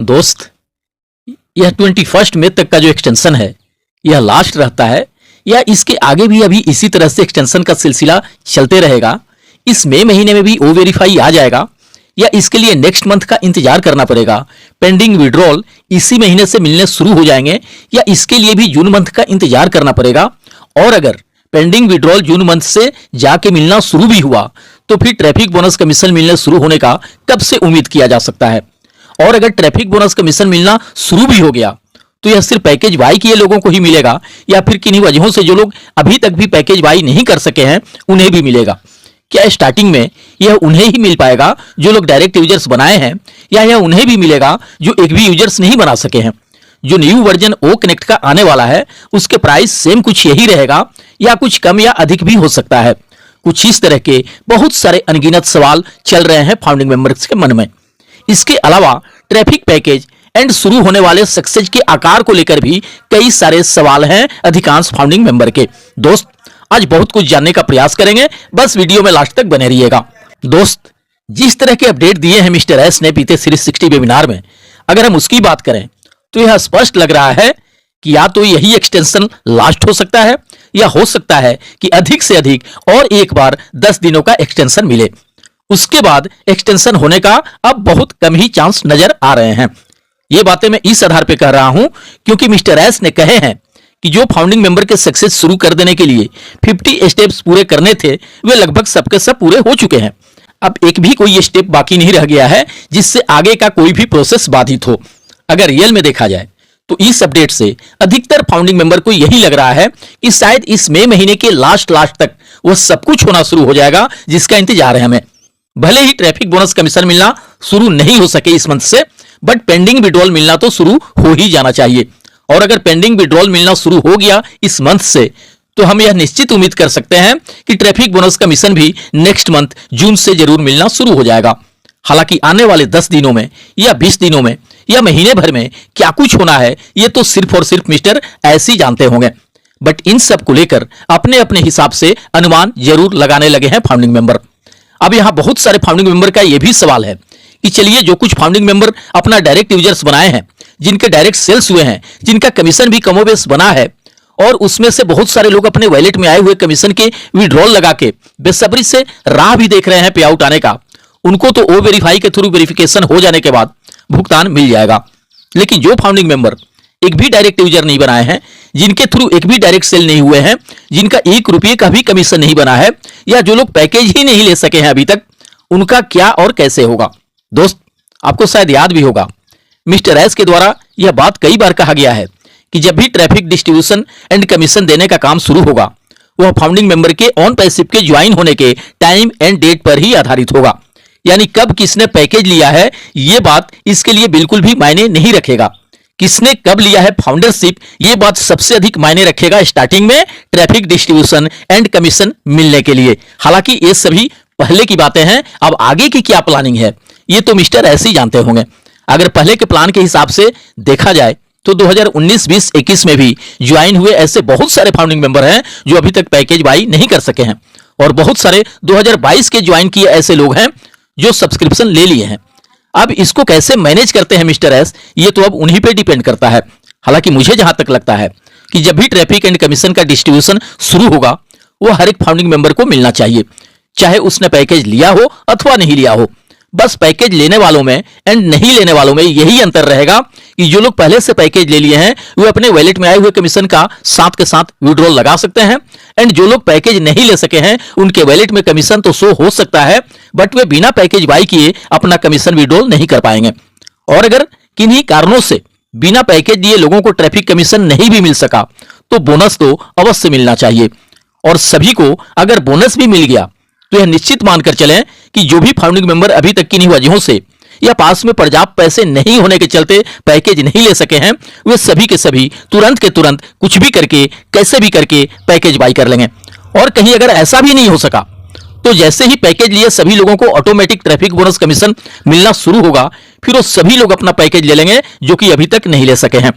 दोस्त, यह 21 मई तक का जो एक्सटेंशन है यह लास्ट रहता है या इसके आगे भी अभी इसी तरह से एक्सटेंशन का सिलसिला चलते रहेगा? इस मई महीने में भी ओ वेरीफाई आ जाएगा या इसके लिए नेक्स्ट मंथ का इंतजार करना पड़ेगा? पेंडिंग विड्रॉल इसी महीने से मिलने शुरू हो जाएंगे या इसके लिए भी जून मंथ का इंतजार करना पड़ेगा? और अगर पेंडिंग विड्रॉल जून मंथ से जाके मिलना शुरू भी हुआ तो फिर ट्रैफिक बोनस कमीशन मिलने शुरू होने का कब से उम्मीद किया जा सकता है? और अगर ट्रैफिक बोनस कमीशन मिलना शुरू भी हो गया तो यह सिर्फ पैकेज वाई किए लोगों को ही मिलेगा या फिर किन्हीं वजहों से जो लोग अभी तक भी पैकेज वाई नहीं कर सके हैं उन्हें भी मिलेगा? क्या स्टार्टिंग में यह उन्हें ही मिल पाएगा जो लोग डायरेक्ट यूजर्स बनाए हैं या यह उन्हें भी मिलेगा जो एक भी यूजर्स नहीं बना सके हैं? जो न्यू वर्जन ओ कनेक्ट का आने वाला है उसके प्राइस सेम कुछ यही रहेगा या कुछ कम या अधिक भी हो सकता है? कुछ इस तरह के बहुत सारे अनगिनत सवाल चल रहे हैं फाउंडिंग मेंबर्स के मन में। इसके अलावा ट्रैफिक पैकेज एंड शुरू होने वाले सक्सेस के आकार को लेकर भी कई सारे सवाल हैं अधिकांश फाउंडिंग मेंबर के। दोस्त, आज बहुत कुछ जानने का प्रयास करेंगे, बस वीडियो में लास्ट तक बने रहिएगा। दोस्त, जिस तरह के अपडेट दिए हैं मिस्टर एस ने बीते सीरीज 60 वेबिनार में, अगर हम उसकी बात करें तो यह स्पष्ट लग रहा है कि या तो यही एक्सटेंशन लास्ट हो सकता है या हो सकता है कि अधिक से अधिक और एक बार 10 दिनों का एक्सटेंशन मिले। उसके बाद एक्सटेंशन होने का अब बहुत कम ही चांस नजर आ रहे हैं। ये बातें मैं इस आधार पे कह रहा हूं क्योंकि मिस्टर एस ने कहे हैं कि जो फाउंडिंग मेंबर के सक्सेस शुरू कर देने के लिए 50 स्टेप्स पूरे करने थे वे लगभग सबके सब पूरे हो चुके हैं। अब एक भी कोई स्टेप बाकी नहीं रह गया है जिससे आगे का कोई भी प्रोसेस बाधित हो। अगर रियल में देखा जाए तो इस अपडेट से अधिकतर फाउंडिंग मेंबर को यही लग रहा है कि शायद इस मई महीने के लास्ट तक वह सब कुछ होना शुरू हो जाएगा जिसका इंतजार है हमें। भले ही ट्रैफिक बोनस कमीशन मिलना शुरू नहीं हो सके इस मंथ से, बट पेंडिंग विड्रॉल मिलना तो शुरू हो ही जाना चाहिए। और अगर पेंडिंग विड्रॉल मिलना शुरू हो गया इस मंथ से तो हम यह निश्चित उम्मीद कर सकते हैं कि ट्रैफिक बोनस कमीशन भी नेक्स्ट मंथ जून से जरूर मिलना शुरू हो जाएगा। हालांकि आने वाले 10 दिनों में या 20 दिनों में या महीने भर में क्या कुछ होना है ये तो सिर्फ और सिर्फ मिस्टर ऐसे ही जानते होंगे, बट इन सब को लेकर अपने अपने हिसाब से अनुमान जरूर लगाने लगे हैं फाउंडिंग मेंबर। अब यहां बहुत सारे फाउंडिंग मेंबर का यह भी सवाल है कि चलिए जो कुछ फाउंडिंग मेंबर अपना डायरेक्ट यूजर्स बनाए हैं, जिनके डायरेक्ट सेल्स हुए हैं, जिनका कमीशन भी कमोबेश बना है और उसमें से बहुत सारे लोग अपने वॉलेट में आए हुए कमीशन के विड्रॉल लगा के बेसब्री से राह भी देख रहे हैं पे आउट आने का, उनको तो ओ वेरीफाई के थ्रू वेरिफिकेशन हो जाने के बाद भुगतान मिल जाएगा। लेकिन जो फाउंडिंग मेंबर एक भी डायरेक्ट यूजर नहीं बनाए हैं, जिनके थ्रू एक भी डायरेक्ट सेल नहीं हुए हैं, जिनका 1 रुपये का भी कमीशन नहीं बना है या जो लोग पैकेज ही नहीं ले सके हैं अभी तक, उनका क्या और कैसे होगा? दोस्त, आपको शायद याद भी होगा मिस्टर एस के द्वारा यह बात कई बार कहा गया है कि जब भी ट्रैफिक डिस्ट्रीब्यूशन एंड कमीशन देने का काम शुरू होगा वह फाउंडिंग मेंबर के ऑन पैसिव के ज्वाइन होने के टाइम एंड डेट पर ही आधारित होगा। यानी कब किसने पैकेज लिया है यह बात इसके लिए बिल्कुल भी मायने नहीं रखेगा। किसने कब लिया है फाउंडरशिप ये बात सबसे अधिक मायने रखेगा स्टार्टिंग में ट्रैफिक डिस्ट्रीब्यूशन एंड कमीशन मिलने के लिए। हालांकि ये सभी पहले की बातें हैं, अब आगे की क्या प्लानिंग है ये तो मिस्टर ऐसे ही जानते होंगे। अगर पहले के प्लान के हिसाब से देखा जाए तो 2019, 20, 21 में भी ज्वाइन हुए ऐसे बहुत सारे फाउंडिंग मेंबर हैं जो अभी तक पैकेज बाई नहीं कर सके हैं और बहुत सारे 2022 के ज्वाइन किए ऐसे लोग हैं जो सब्सक्रिप्शन ले लिए हैं। अब इसको कैसे मैनेज करते हैं मिस्टर एस ये तो अब उन्हीं पे डिपेंड करता है। हालांकि मुझे जहां तक लगता है कि जब भी ट्रैफिक एंड कमीशन का डिस्ट्रीब्यूशन शुरू होगा वो हर एक फाउंडिंग मेंबर को मिलना चाहिए, चाहे उसने पैकेज लिया हो अथवा नहीं लिया हो। बस पैकेज लेने वालों में एंड नहीं लेने वालों में यही अंतर रहेगा कि जो लोग पहले से पैकेज ले लिए हैं वे अपने वॉलेट में आए हुए कमीशन का साथ के साथ विड्रॉल लगा सकते हैं एंड जो लोग पैकेज नहीं ले सके हैं उनके वॉलेट में कमीशन तो शो हो सकता है बट वे बिना पैकेज बाई किए अपना कमीशन विड्रॉल नहीं कर पाएंगे। और अगर किन्हीं कारणों से बिना पैकेज दिए लोगों को ट्रैफिक कमीशन नहीं भी मिल सका तो बोनस तो अवश्य मिलना चाहिए। और सभी को अगर बोनस भी मिल गया तो यह निश्चित मानकर चलें कि जो भी फाउंडिंग मेंबर अभी तक किन्हीं वजहों से या पास में पर्याप्त पैसे नहीं होने के चलते पैकेज नहीं ले सके हैं वे सभी के सभी तुरंत के तुरंत कुछ भी करके कैसे भी करके पैकेज बाई कर लेंगे। और कहीं अगर ऐसा भी नहीं हो सका तो जैसे ही पैकेज लिए सभी लोगों को ऑटोमेटिक ट्रैफिक बोनस कमीशन मिलना शुरू होगा फिर वो सभी लोग अपना पैकेज ले लेंगे जो कि अभी तक नहीं ले सके हैं।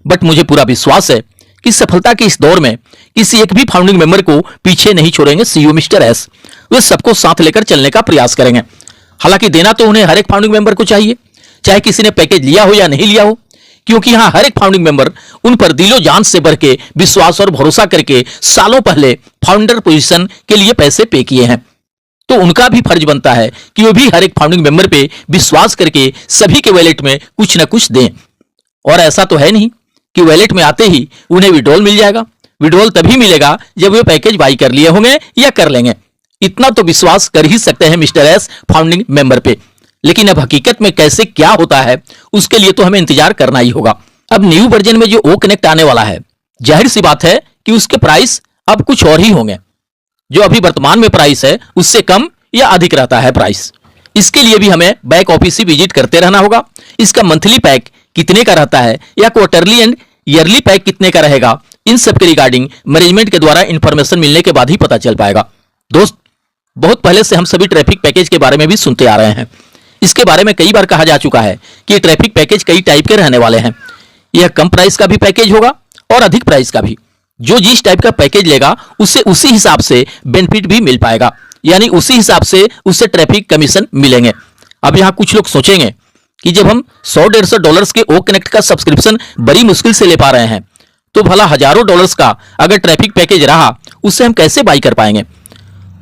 बट मुझे पूरा विश्वास है कि सफलता के इस दौर में किसी एक भी फाउंडिंग मेंबर को पीछे नहीं छोड़ेंगे सीईओ मिस्टर एस। वे सबको साथ लेकर चलने का प्रयास करेंगे। हालांकि देना तो उन्हें हर एक फाउंडिंग मेंबर को चाहिए, चाहे किसी ने पैकेज लिया हो या नहीं लिया हो, क्योंकि यहां हर एक फाउंडिंग मेंबर उन पर दिलो जान से बढ़ के विश्वास और भरोसा करके सालों पहले फाउंडर पोजीशन के लिए पैसे पे किए हैं। तो उनका भी फर्ज बनता है कि वो भी हर एक फाउंडिंग मेंबर पे विश्वास करके सभी के वैलेट में कुछ न कुछ दें। और ऐसा तो है नहीं कि वैलेट में आते ही उन्हें विड्रॉल मिल जाएगा। विड्रॉल तभी मिलेगा जब वे पैकेज बाई कर लिए होंगे या कर लेंगे। इतना तो विश्वास कर ही सकते हैं मिस्टर एस फाउंडिंग मेंबर पे। लेकिन अब हकीकत में कैसे क्या होता है उसके लिए तो हमें इंतजार करना ही होगा। अब न्यू वर्जन में जो ओ कनेक्ट आने वाला है, जाहिर सी बात है कि उसके प्राइस अब कुछ और ही होंगे। जो अभी वर्तमान में प्राइस है उससे कम या अधिक रहता है प्राइस। इसके लिए भी हमें बैक ऑफिस ही विजिट करते रहना होगा। इसका मंथली पैक कितने का रहता है या क्वार्टरली एंड ईयरली पैक कितने का रहेगा, इन सब के रिगार्डिंग मैनेजमेंट के द्वारा इंफॉर्मेशन मिलने के बाद ही पता चल पाएगा। दोस्त, बहुत पहले से हम सभी ट्रैफिक पैकेज के बारे में भी सुनते आ रहे हैं। इसके बारे में कई बार कहा जा चुका है कि ट्रैफिक पैकेज कई टाइप के रहने वाले हैं। यह कम प्राइस का भी पैकेज होगा और अधिक प्राइस का भी। जो जिस टाइप का पैकेज लेगा उससे उसी हिसाब से बेनिफिट भी मिल पाएगा, यानी उसी हिसाब से उससे ट्रैफिक कमीशन मिलेंगे। अब यहाँ कुछ लोग सोचेंगे कि जब हम $100-150 के ओ कनेक्ट का सब्सक्रिप्शन बड़ी मुश्किल से ले पा रहे हैं, तो भला हजारों डॉलर्स का अगर ट्रैफिक पैकेज रहा उससे हम कैसे बाई कर पाएंगे,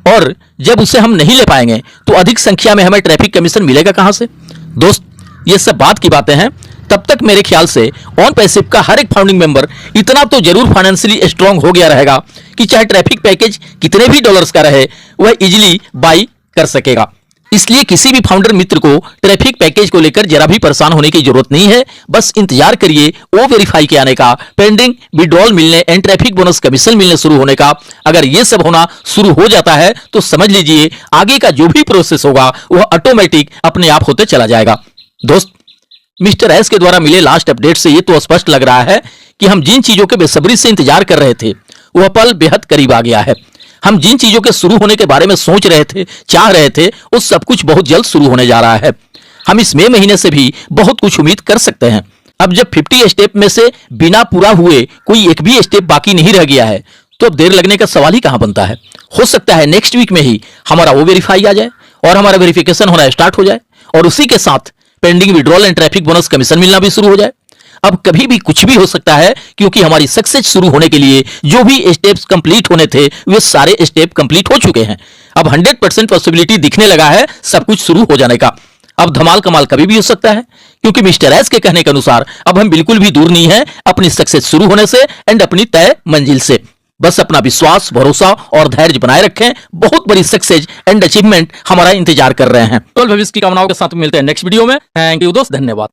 और जब उसे हम नहीं ले पाएंगे तो अधिक संख्या में हमें ट्रैफिक कमीशन मिलेगा कहां से। दोस्त, ये सब बात की बातें हैं। तब तक मेरे ख्याल से ऑन पैसिव का हर एक फाउंडिंग मेंबर इतना तो जरूर फाइनेंशियली स्ट्रांग हो गया रहेगा कि चाहे ट्रैफिक पैकेज कितने भी डॉलर्स का रहे वह इजीली बाई कर सकेगा। इसलिए किसी भी फाउंडर मित्र को ट्रैफिक पैकेज को लेकर जरा भी परेशान होने की जरूरत नहीं है। बस इंतजार करिए ओ वेरीफाई के आने का, पेंडिंग विड्रॉल मिलने एंड ट्रैफिक बोनस कमीशन मिलने शुरू होने का। अगर ये सब होना शुरू हो जाता है तो समझ लीजिए आगे का जो भी प्रोसेस होगा वह ऑटोमेटिक अपने आप होते चला जाएगा। दोस्त, मिस्टर एस के द्वारा मिले लास्ट अपडेट से ये तो स्पष्ट लग रहा है कि हम जिन चीजों के बेसब्री से इंतजार कर रहे थे वह पल बेहद करीब आ गया है। हम जिन चीजों के शुरू होने के बारे में सोच रहे थे, चाह रहे थे, वो सब कुछ बहुत जल्द शुरू होने जा रहा है। हम इस मई महीने से भी बहुत कुछ उम्मीद कर सकते हैं। अब जब 50 स्टेप में से बिना पूरा हुए कोई एक भी स्टेप बाकी नहीं रह गया है, तो अब देर लगने का सवाल ही कहां बनता है। हो सकता है नेक्स्ट वीक में ही हमारा वो वेरीफाई आ जाए और हमारा वेरिफिकेशन होना स्टार्ट हो जाए, और उसी के साथ pending withdrawal and traffic bonus commission मिलना भी शुरू हो जाए। अब कभी भी कुछ भी हो सकता है, क्योंकि हमारी सक्सेस शुरू होने के लिए जो भी स्टेप्स कंप्लीट होने थे वे सारे स्टेप कंप्लीट हो चुके हैं। अब 100% पॉसिबिलिटी दिखने लगा है सब कुछ शुरू हो जाने का। अब धमाल कमाल कभी भी हो सकता है, क्योंकि मिस्टर एस के कहने के अनुसार अब हम बिल्कुल भी दूर नहीं है अपनी सक्सेस शुरू होने से एंड अपनी तय मंजिल से। बस अपना विश्वास, भरोसा और धैर्य बनाए रखें। बहुत बड़ी सक्सेस एंड अचीवमेंट हमारा इंतजार कर रहे हैं। तो भविष्य की कामनाओं के साथ मिलते हैं नेक्स्ट वीडियो में। थैंक यू दोस्त, धन्यवाद।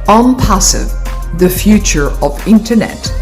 On Passive, the future of internet.